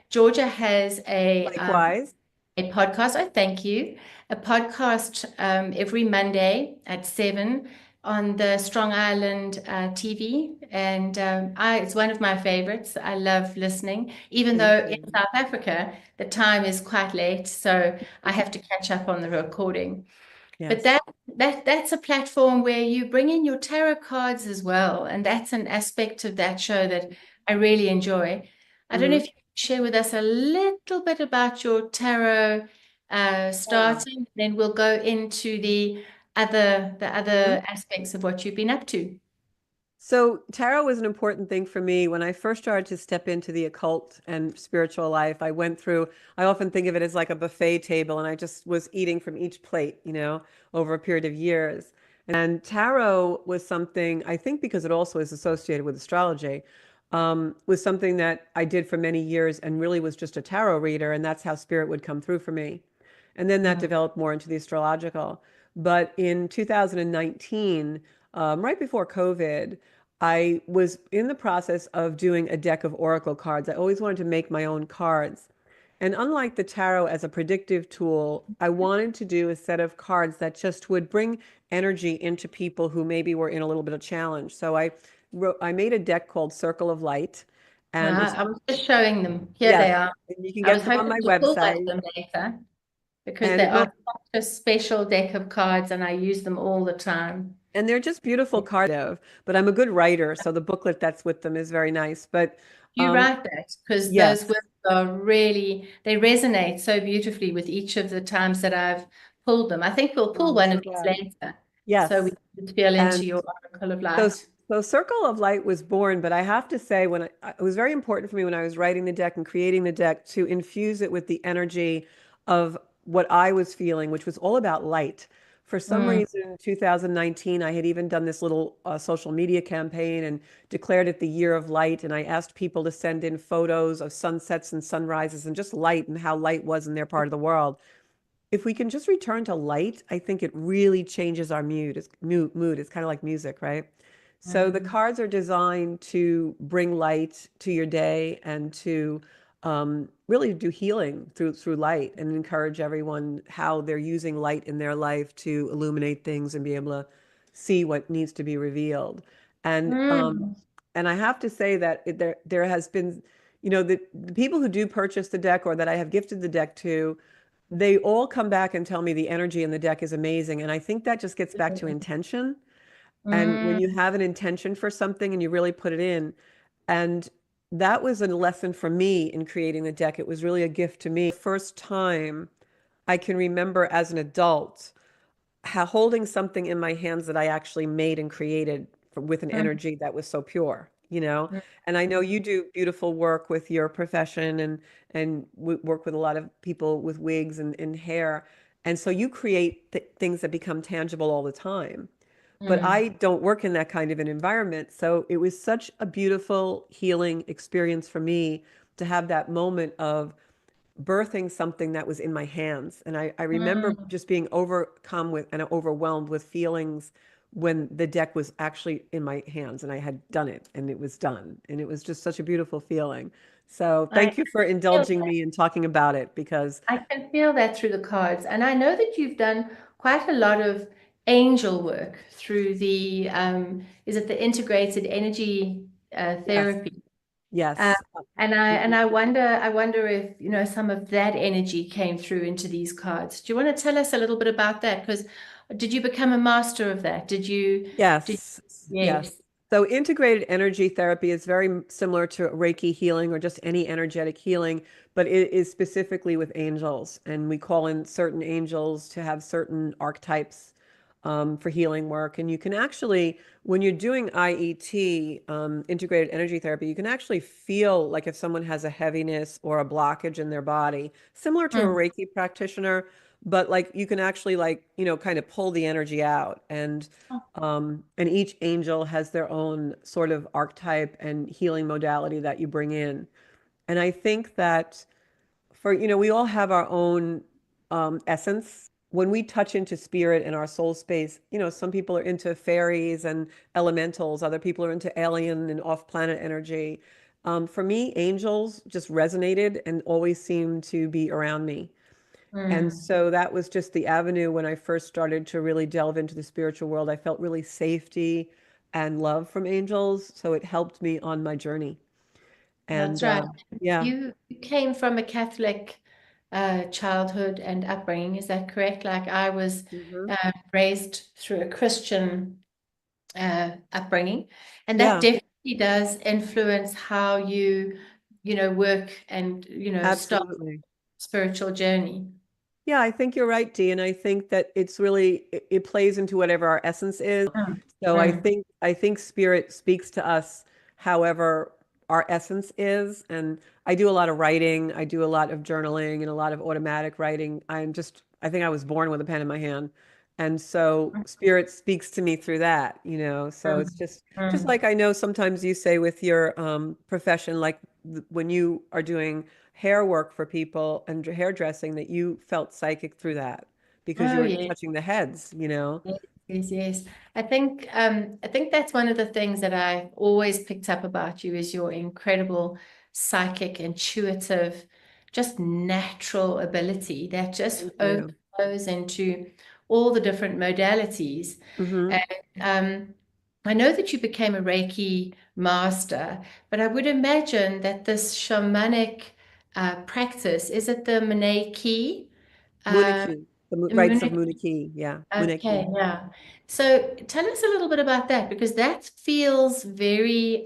Georgia has Likewise. a podcast. Oh, thank you. A podcast every Monday at 7 on the Strong Island TV. And it's one of my favorites. I love listening, even Thank though in you. South Africa, the time is quite late. So I have to catch up on the recording. But Yes. that's a platform where you bring in your tarot cards as well. And that's an aspect of that show that I really enjoy. I don't know Hmm. if you share with us a little bit about your tarot Yeah. starting, then we'll go into the other aspects of what you've been up to. So tarot was an important thing for me when I first started to step into the occult and spiritual life. I often think of it as like a buffet table, and I just was eating from each plate, over a period of years. And tarot was something, I think because it also is associated with astrology, was something that I did for many years and really was just a tarot reader, and that's how spirit would come through for me. And then that Mm. developed more into the astrological. But in 2019, right before COVID, I was in the process of doing a deck of oracle cards. I always wanted to make my own cards. And unlike the tarot as a predictive tool, I wanted to do a set of cards that just would bring energy into people who maybe were in a little bit of challenge. So I made a deck called Circle of Light, and it's I was just showing them. Here yes, they are. and you can I get was them on hoping my to pull one of website. them later because And they are well, such a special deck of cards and I use them all the time. and they're just beautiful cards, but I'm a good writer, so the booklet that's with them is very nice. But You um, write that because those yes, words are really, they resonate so beautifully with each of the times that I've pulled them. I think we'll oh, pull I'm one so of these glad. later so we Yes. can feel into And your oracle of so, light. so Circle of Light was born, but I have to say, it was very important for me when I was writing the deck and creating the deck to infuse it with the energy of what I was feeling, which was all about light. For some Mm, reason, in 2019, I had even done this little social media campaign and declared it the year of light. And I asked people to send in photos of sunsets and sunrises and just light and how light was in their part of the world. If we can just return to light, I think it really changes our mood. It's kind of like music, right? So the mm, cards are designed to bring light to your day and to really do healing through light and encourage everyone how they're using light in their life to illuminate things and be able to see what needs to be revealed. And mm, and I have to say that there has been, the people who do purchase the deck or that I have gifted the deck to, they all come back and tell me the energy in the deck is amazing. And I think that just gets back to intention. And when mm, you have an intention for something and you really put it in, and that was a lesson for me in creating the deck. It was really a gift to me. First time I can remember as an adult holding something in my hands that I actually made and created with an mm, energy that was so pure, you know? mm, And I know mm, you do beautiful work with your profession and work with a lot of people with wigs and hair. And so you create th things that become tangible all the time. But mm, I don't work in that kind of an environment. So it was such a beautiful healing experience for me to have that moment of birthing something that was in my hands. And I remember mm. just being overcome with and overwhelmed with feelings when the deck was actually in my hands and I had done it and it was done. And it was just such a beautiful feeling. So I thank you for feel indulging me in talking about it because I can feel that through the cards. And I know that you've done quite a lot of angel work through is it the integrated energy yes, therapy? Uh, yes. and I wonder if, some of that energy came through into these cards. Do you want to tell us a little bit about that? Because did you become a master of that? Did, Yes, yes. yes. So integrated energy therapy is very similar to Reiki healing or just any energetic healing, but it is specifically with angels. And we call in certain angels to have certain archetypes for healing work. And you can actually, when you're doing IET, integrated energy therapy, you can actually feel like if someone has a heaviness or a blockage in their body, similar to a Mm, Reiki practitioner, but like you can actually like, kind of pull the energy out. And each angel has their own sort of archetype and healing modality that you bring in. And I think that we all have our own essence. When we touch into spirit and our soul space, some people are into fairies and elementals, other people are into alien and off-planet energy. For me, angels just resonated and always seemed to be around me. And mm. so that was just the avenue when I first started to really delve into the spiritual world. I felt really safety and love from angels. So it helped me on my journey. That's And right. yeah. You came from a Catholic childhood and upbringing, is that correct? Like I was Hmm. raised through a Christian upbringing, and that Yeah. definitely does influence how you work and, start Absolutely. spiritual journey. Yeah, I think you're right, Dee, and I think that it's really it plays into whatever our essence is. Mm, So mm, I think spirit speaks to us however our essence is. And I do a lot of writing, I do a lot of journaling and a lot of automatic writing. I think I was born with a pen in my hand. And so spirit speaks to me through that, you know. So it's mm, just mm. like I know sometimes you say with your profession, like when you are doing hair work for people and hairdressing, that you felt psychic through that because you Oh, were yeah. touching the heads, you know? Yes, yes, yes. I think that's one of the things that I always picked up about you is your incredible psychic, intuitive, just natural ability that just Thank you. overflows into all the different modalities. Hmm. And I know that you became a Reiki master, but I would imagine that this shamanic practice, is it the Maneki? Uh, Muniki, the rites of Muniki. Yeah, Okay, Muniki. yeah. So tell us a little bit about that because that feels very,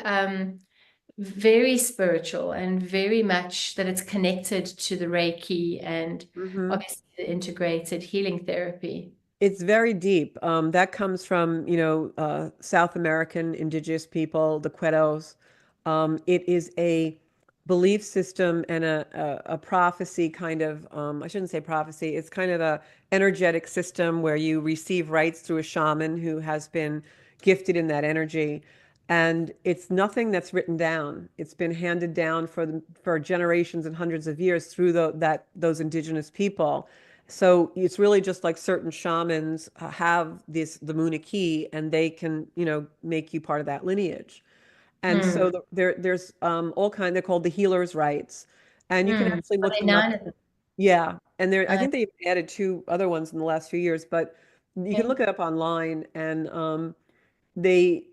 very spiritual and very much that it's connected to the Reiki and Hmm. obviously the integrated healing therapy. It's very deep. That comes from, South American indigenous people, the Quetos. It is a belief system and a prophecy kind of, I shouldn't say prophecy, it's kind of a energetic system where you receive rights through a shaman who has been gifted in that energy. And it's nothing that's written down. It's been handed down for generations and hundreds of years through those indigenous people. So it's really just like certain shamans have the Muniki, and they can, make you part of that lineage. And so Hmm. there's all kind. They're called the healers' rites, and you can Hmm. actually Are look there them up. nine of them? Yeah, and I Uh, think they added two other ones in the last few years, but you can okay. look it up online. And they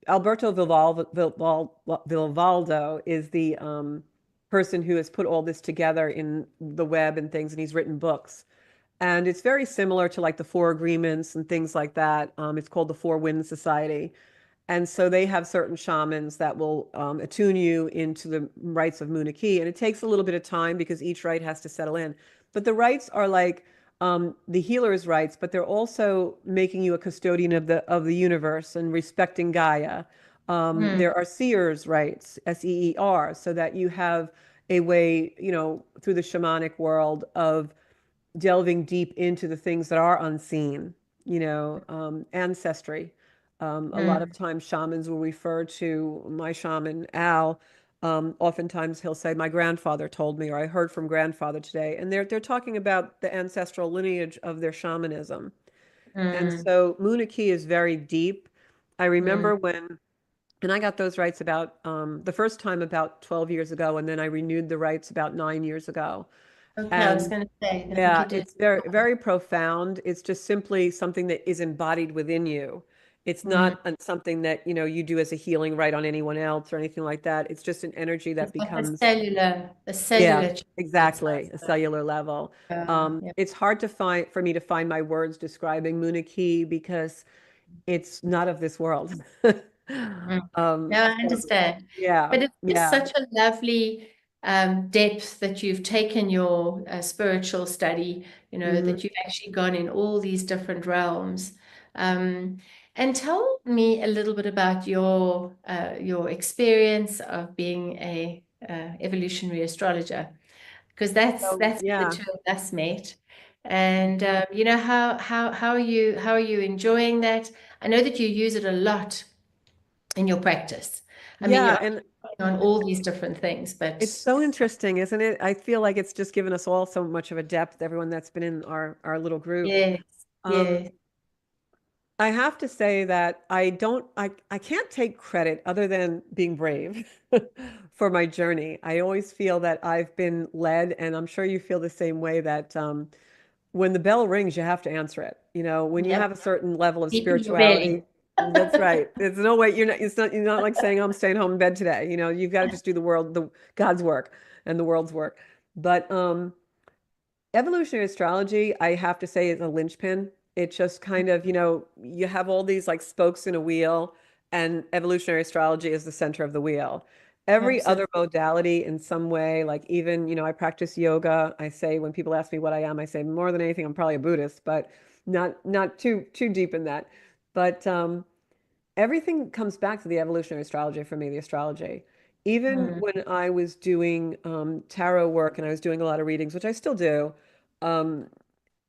Alberto Vivaldo is the person who has put all this together in the web and things, and he's written books. And it's very similar to like the Four Agreements and things like that. It's called the Four Winds Society. And so they have certain shamans that will attune you into the rites of Munich. And it takes a little bit of time because each rite has to settle in. But the rites are like the healer's rites, but they're also making you a custodian of the universe and respecting Gaia. Hmm. There are seers' rites, SEER, so that you have a way, through the shamanic world of delving deep into the things that are unseen, ancestry. A lot of Hmm. times shamans will refer to my shaman, Al. Oftentimes he'll say, my grandfather told me, or I heard from grandfather today. And they're talking about the ancestral lineage of their shamanism. And Hmm. so Muniki is very deep. I Hmm. remember and I got those rights about the first time about 12 years ago, and then I renewed the rights about 9 years ago. Okay, I was And going to say, I think yeah, you did. it's very, very profound. It's just simply something that is embodied within you. It's Hmm. not something that, you do as a healing right on anyone else or anything like that. It's just an energy that It's like becomes, a yeah, cellular change. It's like, exactly, a cellular level. yeah. It's hard for me to find my words describing Munich because it's not of this world. Mm. No, I So understand. yeah, But it's just yeah. such a lovely depth that you've taken your spiritual study, Hmm. that you've actually gone in all these different realms. Um, and tell me a little bit about your experience of being a evolutionary astrologer, because that's So that's where the yeah. two of us met. And how are you enjoying that? I know that you use it a lot in your practice. I mean, Yeah, you're and on all these different things, but it's so interesting, isn't it? I feel like it's just given us all so much of a depth, everyone that's been in our little group. yes, Um, yes. I have to say that I can't take credit other than being brave for my journey. I always feel that I've been led, and I'm sure you feel the same way, that when the bell rings, you have to answer it. When you have Yep. a certain level of Deep in your belly. spirituality, that's right. There's no way you're not like saying, I'm staying home in bed today. You've got to just do the God's work and the world's work. But evolutionary astrology, I have to say, is a linchpin. It just kind of, you have all these like spokes in a wheel, and evolutionary astrology is the center of the wheel. every other Absolutely. modality in some way, like even, I practice yoga. I say when people ask me what I am, I say more than anything, I'm probably a Buddhist, but not too deep in that. But everything comes back to the evolutionary astrology for me, the astrology. Even Mm, when I was doing tarot work and I was doing a lot of readings, which I still do, um,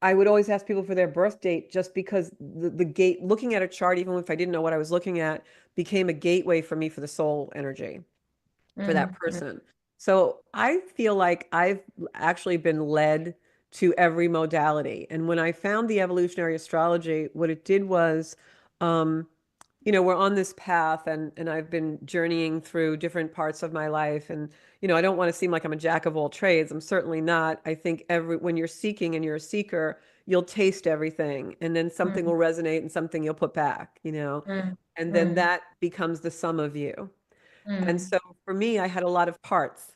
I would always ask people for their birth date just because the gate, looking at a chart, even if I didn't know what I was looking at, became a gateway for me for the soul energy for that mm, mm, person. So I feel like I've actually been led to every modality. And when I found the evolutionary astrology, what it did was, um, we're on this path and I've been journeying through different parts of my life. And, I don't want to seem like I'm a jack of all trades. I'm certainly not. I think when you're seeking and you're a seeker, you'll taste everything and then something mm, will resonate and something you'll put back, mm, and then mm, that becomes the sum of you. And mm, so for me, I had a lot of parts.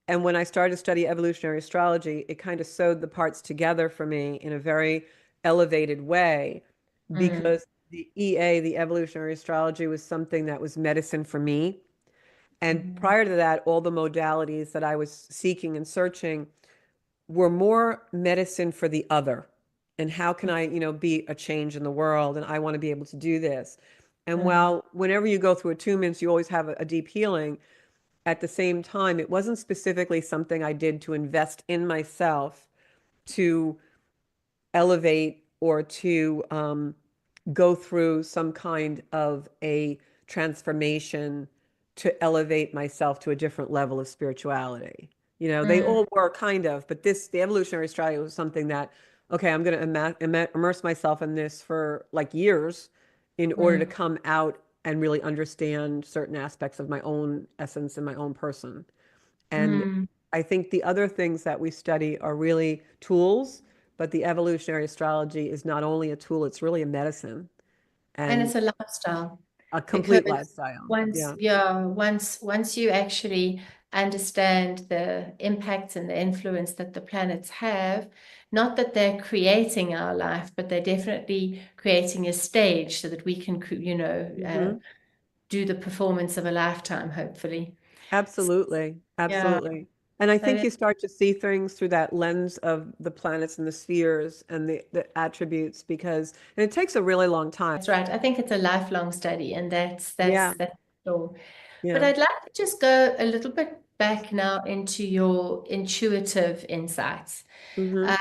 And when I started to study evolutionary astrology, it kind of sewed the parts together for me in a very elevated way mm, because the EA, the evolutionary astrology, was something that was medicine for me. And mm, prior to that, all the modalities that I was seeking and searching were more medicine for the other. And how can I, be a change in the world? And I want to be able to do this. And mm, while whenever you go through attunements, you always have a deep healing, at the same time, it wasn't specifically something I did to invest in myself to elevate or to go through some kind of a transformation to elevate myself to a different level of spirituality. They mm, all were kind of, but the evolutionary strategy was something that, okay, I'm going to immerse myself in this for like years in order to mm, come out and really understand certain aspects of my own essence and my own person. And mm. I think the other things that we study are really tools, but the evolutionary astrology is not only a tool, it's really a medicine And and it's a lifestyle a complete because lifestyle. once, Yeah. yeah, once you actually understand the impacts and the influence that the planets have, not that they're creating our life, but they're definitely creating a stage so that we can, Hmm. do the performance of a lifetime, hopefully. Absolutely. Yeah. Absolutely. And I So think you start to see things through that lens of the planets and the spheres and the attributes and it takes a really long time. that's right. I think it's a lifelong study, and Yeah. that's sure. But Yeah. I'd like to just go a little bit back now into your intuitive insights. Hmm. Um,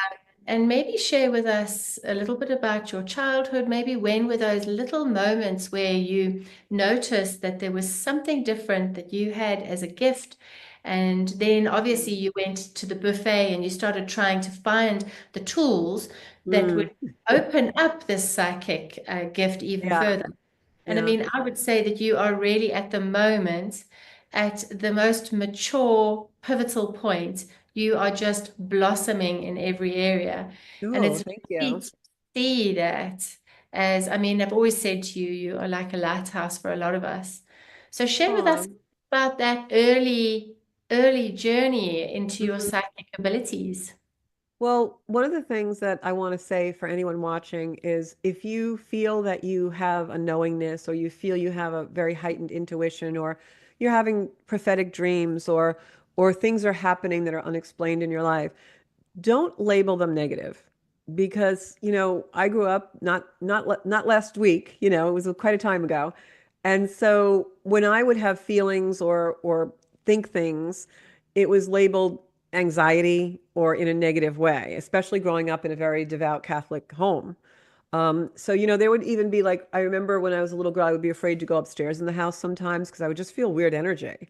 and maybe share with us a little bit about your childhood. Maybe when were those little moments where you noticed that there was something different that you had as a gift? And then obviously you went to the buffet and you started trying to find the tools that Mm. would open up this psychic gift even Yeah. further. And I Yeah. mean, I would say that you are really at the moment at the most mature, pivotal point. You are just blossoming in every area. And Oh, it's thank neat you. to see that as, I mean, I've always said to you, you are like a lighthouse for a lot of us. So share with us Oh. about that early journey into your psychic abilities. Well, one of the things that I want to say for anyone watching is if you feel that you have a knowingness or you feel you have a very heightened intuition or you're having prophetic dreams or things are happening that are unexplained in your life, don't label them negative because I grew up not last week, it was quite a time ago. And so when I would have feelings or think things, it was labeled anxiety or in a negative way, especially growing up in a very devout Catholic home. So there would even be like, I remember when I was a little girl, I would be afraid to go upstairs in the house sometimes because I would just feel weird energy.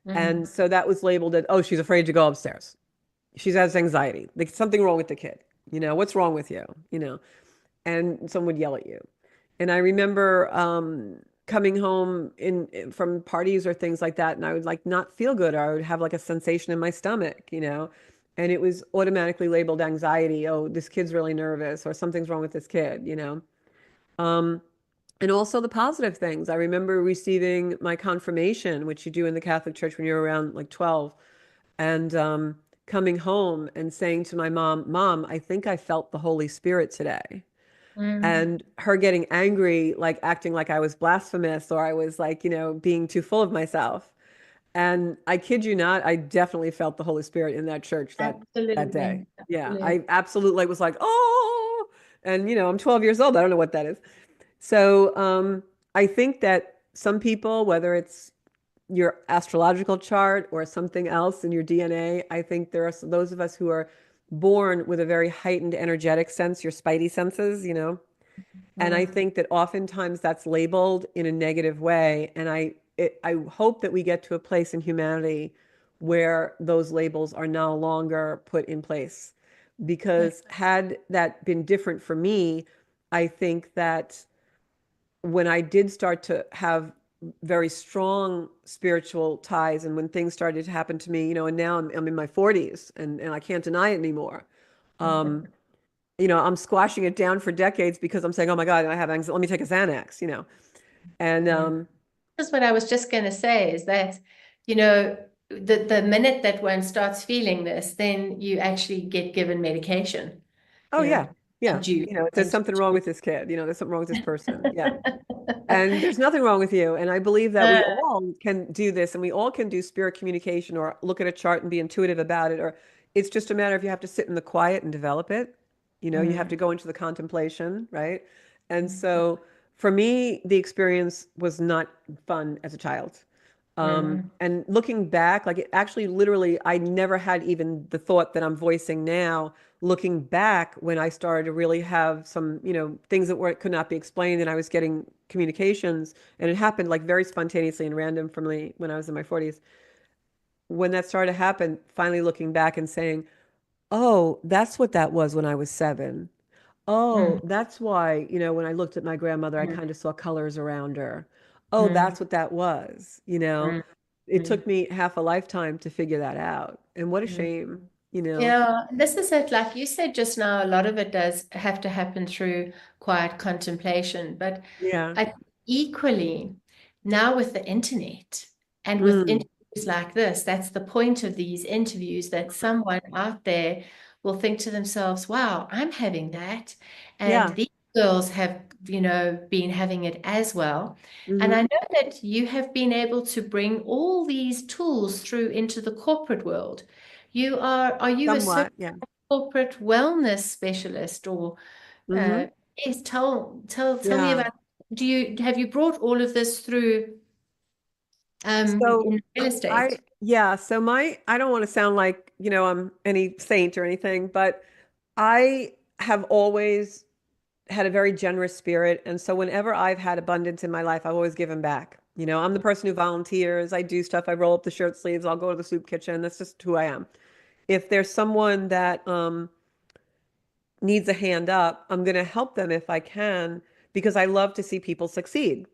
Mm, And so that was labeled as, oh, she's afraid to go upstairs. She has anxiety. Like something wrong with the kid. What's wrong with you? And someone would yell at you. And I remember coming home from parties or things like that, and I would like not feel good, or I would have like a sensation in my stomach, and it was automatically labeled anxiety. Oh, this kid's really nervous, or something's wrong with this kid. Um, and also the positive things. I remember receiving my confirmation, which you do in the Catholic Church when you're around like 12, and coming home and saying to my mom, Mom, I think I felt the Holy Spirit today. mm, And her getting angry, like acting like I was blasphemous or I was like, being too full of myself. And I kid you not, I definitely felt the Holy Spirit in that church that day. Absolutely. Yeah, Absolutely. I absolutely was like, oh, and I'm 12 years old. I don't know what that is. So I think that some people, whether it's your astrological chart or something else in your DNA, I think there are those of us who are born with a very heightened energetic sense, your spidey senses. And I Mm. think that oftentimes that's labeled in a negative way. And I hope that we get to a place in humanity where those labels are no longer put in place. Because had that been different for me, I think that when I did start to have very strong spiritual ties and when things started to happen to me, and now I'm in my 40s and I can't deny it anymore. Um, I'm squashing it down for decades because I'm saying, oh my God, I have anxiety. Let me take a Xanax. And Mm. That's what I was just going to say is that, you know, the minute that one starts feeling this, then you actually get given medication, oh you know, yeah, yeah. induced. There's something wrong with this kid. There's something wrong with this person. Yeah. And there's nothing wrong with you. And I believe that Uh, we all can do this and we all can do spirit communication or look at a chart and be intuitive about it. Or it's just a matter of you have to sit in the quiet and develop it. You have mm, to go into the contemplation, right? And so for me, the experience was not fun as a child. mm, And looking back, like it actually literally, I never had even the thought that I'm voicing now, looking back when I started to really have some, things that could not be explained and I was getting communications and it happened like very spontaneously and random for me when I was in my 40s. When that started to happen, finally looking back and saying, oh, that's what that was when I was 7. Oh, mm, that's why, when I looked at my grandmother, I mm, kind of saw colors around her. Oh, mm, that's what that was. mm, It mm, took me half a lifetime to figure that out. And what a mm. shame. Yeah, this is it. Like you said just now, a lot of it does have to happen through quiet contemplation. But Yeah. I equally now with the internet and with Mm. interviews like this, that's the point of these interviews that someone out there will think to themselves, wow, I'm having that. And Yeah. these girls have, been having it as well. And I Hmm. know that you have been able to bring all these tools through into the corporate world. Are you a Somewhat. certain Yeah. corporate wellness specialist or Hmm. yes, tell me Yeah. about have you brought all of this through So in real estate? so I don't want to sound like, I'm any saint or anything, but I have always had a very generous spirit. And so whenever I've had abundance in my life, I've always given back. I'm the person who volunteers. I do stuff. I roll up the shirt sleeves. I'll go to the soup kitchen. That's just who I am. If there's someone that needs a hand up, I'm going to help them if I can because I love to see people succeed.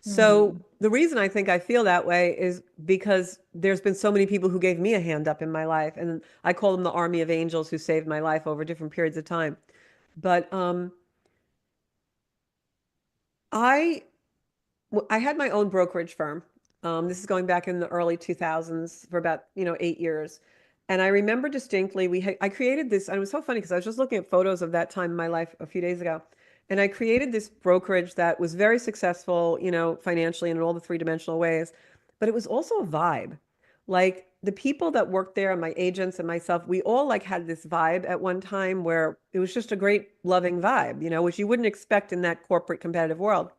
So Mm, the reason I think I feel that way is because there's been so many people who gave me a hand up in my life, and I call them the army of angels who saved my life over different periods of time. But I I had my own brokerage firm. This is going back in the early 2000s for about, 8 years. And I remember distinctly I created this, and it was so funny because I was just looking at photos of that time in my life a few days ago. And I created this brokerage that was very successful, financially and in all the three-dimensional ways. But it was also a vibe. Like the people that worked there and my agents and myself, we all like had this vibe at one time where it was just a great loving vibe, which you wouldn't expect in that corporate competitive world.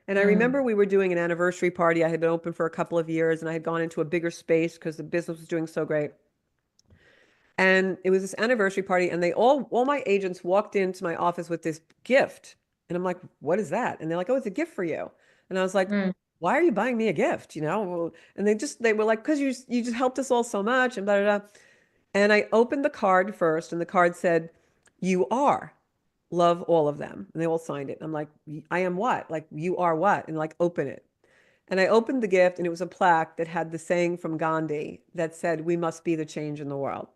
And I mm. remember we were doing an anniversary party. I had been open for a couple of years and I had gone into a bigger space because the business was doing so great. And it was this anniversary party, and all my agents walked into my office with this gift. And I'm like, what is that? And they're like, oh, it's a gift for you. And I was like, Mm. why are you buying me a gift? And they were like, because you just helped us all so much and blah, blah, blah. And I opened the card first, and the card said, you are. Love all of them. And they all signed it. I'm like, I am what? Like, you are what? And like, open it. And I opened the gift, and it was a plaque that had the saying from Gandhi that said, we must be the change in the world.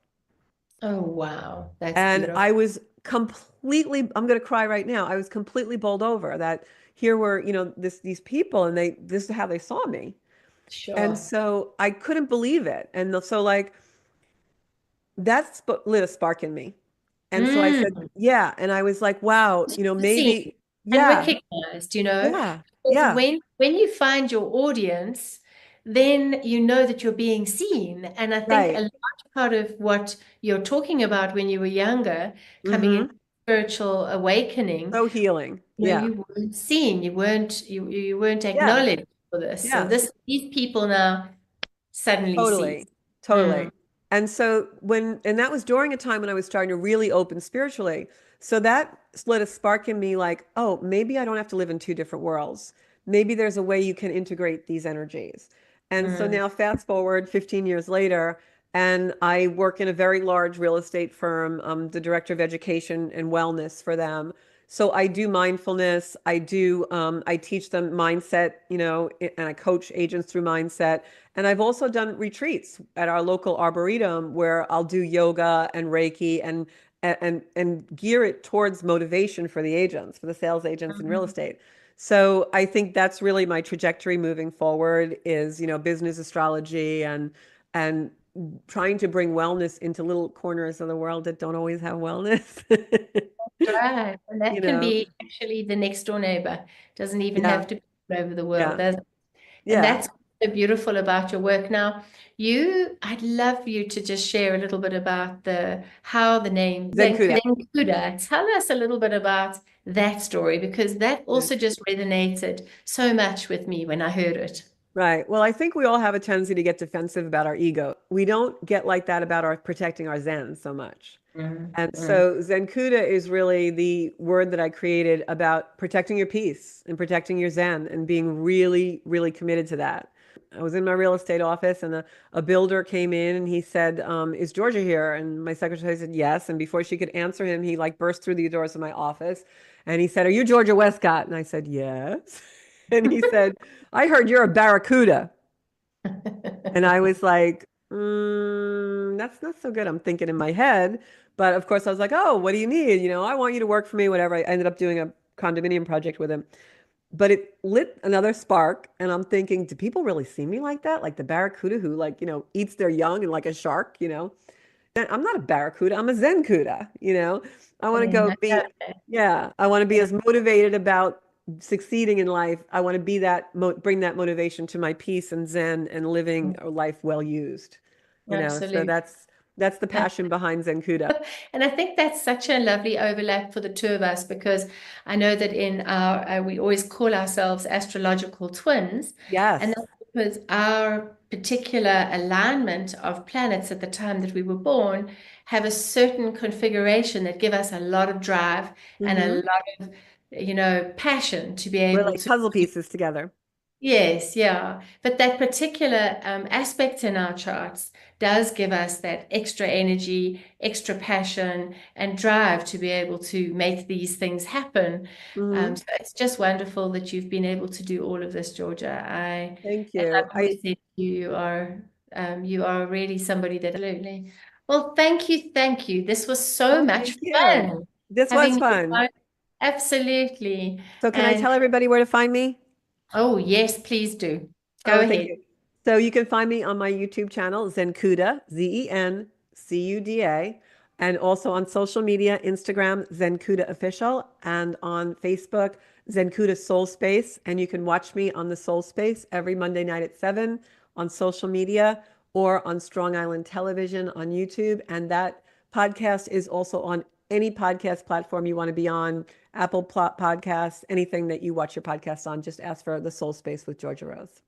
Oh, wow. That's And beautiful. I was completely, I'm going to cry right now. I was completely bowled over that here were, these people, and this is how they saw me. And Sure. so I couldn't believe it. And so, like, lit a spark in me. And so I said, Mm. yeah. And I was like, wow, Seen maybe, and yeah, recognized, yeah, because yeah. when you find your audience, then you know that you're being seen. And I think a Right. large part of what you're talking about when you were younger, coming into Mm-hmm. spiritual awakening, So healing. you know, Yeah. you weren't seen, you weren't Yeah. acknowledged for this. So Yeah. these people now suddenly see. Totally. Totally. Mm, And so and that was during a time when I was starting to really open spiritually. So that lit a spark in me like, oh, maybe I don't have to live in two different worlds. Maybe there's a way you can integrate these energies. And so mm, now fast forward 15 years later, and I work in a very large real estate firm, the director of education and wellness for them. So I do mindfulness. I teach them mindset, and I coach agents through mindset. And I've also done retreats at our local arboretum where I'll do yoga and Reiki and gear it towards motivation for the agents, for the sales agents in real mm. estate. So I think that's really my trajectory moving forward is, business astrology and trying to bring wellness into little corners of the world that don't always have wellness. Right. And You that can know, be actually the next door neighbor. Doesn't even yeah, have to be all over the world, yeah, does it? And yeah. that's so beautiful about your work. Now, I'd love you to just share a little bit about how the name Zenkuda. Zenkuda. Tell us a little bit about that story because that also just resonated so much with me when I heard it. Right. Well, I think we all have a tendency to get defensive about our ego. We don't get like that about our protecting our Zen so much. Mm, And mm. so Zenkuda is really the word that I created about protecting your peace and protecting your Zen and being really, really committed to that. I was in my real estate office and a builder came in and he said, is Georgia here? And my secretary said, yes. And before she could answer him, he like burst through the doors of my office and he said, are you Georgia Westcott? And I said, yes. And he said, I heard you're a Barracuda. And I was like, that's not so good. I'm thinking in my head. But of course, I was like, oh, what do you need? I want you to work for me, whatever. I ended up doing a condominium project with him. But it lit another spark. And I'm thinking, do people really see me like that? Like the barracuda who, like, eats their young and like a shark. I'm not a barracuda. I'm a Zen Cuda. I want to Mm, go I be, love that. yeah, I want to be Yeah, as motivated about succeeding in life. I want to be bring that motivation to my peace and Zen and living mm, a life well used. So absolutely. that's the passion behind Zen Cuda. And I think that's such a lovely overlap for the two of us because I know that in we always call ourselves astrological twins. And Yes. that's because our particular alignment of planets at the time that we were born have a certain configuration that give us a lot of drive and a Hmm. lot of, passion to be We're able like to. puzzle pieces together. Yes, yeah. But that particular aspect in our charts does give us that extra energy, extra passion, and drive to be able to make these things happen. Hmm. So it's just wonderful that you've been able to do all of this, Georgia. Thank As you. I've always said, you are really somebody that absolutely. Well, thank you. This was so Oh, much thank you. fun This was having you fun. on. Absolutely. So can I And tell everybody where to find me? oh, yes, please do. Go Oh, thank ahead. you. So you can find me on my YouTube channel, Zencuda, Zencuda, and also on social media, Instagram, Zencuda Official, and on Facebook, Zencuda Soul Space. And you can watch me on the Soul Space every Monday night at 7 on social media or on Strong Island Television on YouTube. And that podcast is also on any podcast platform you want to be on, Apple Podcasts, anything that you watch your podcast on. Just ask for the Soul Space with Georgia Rose.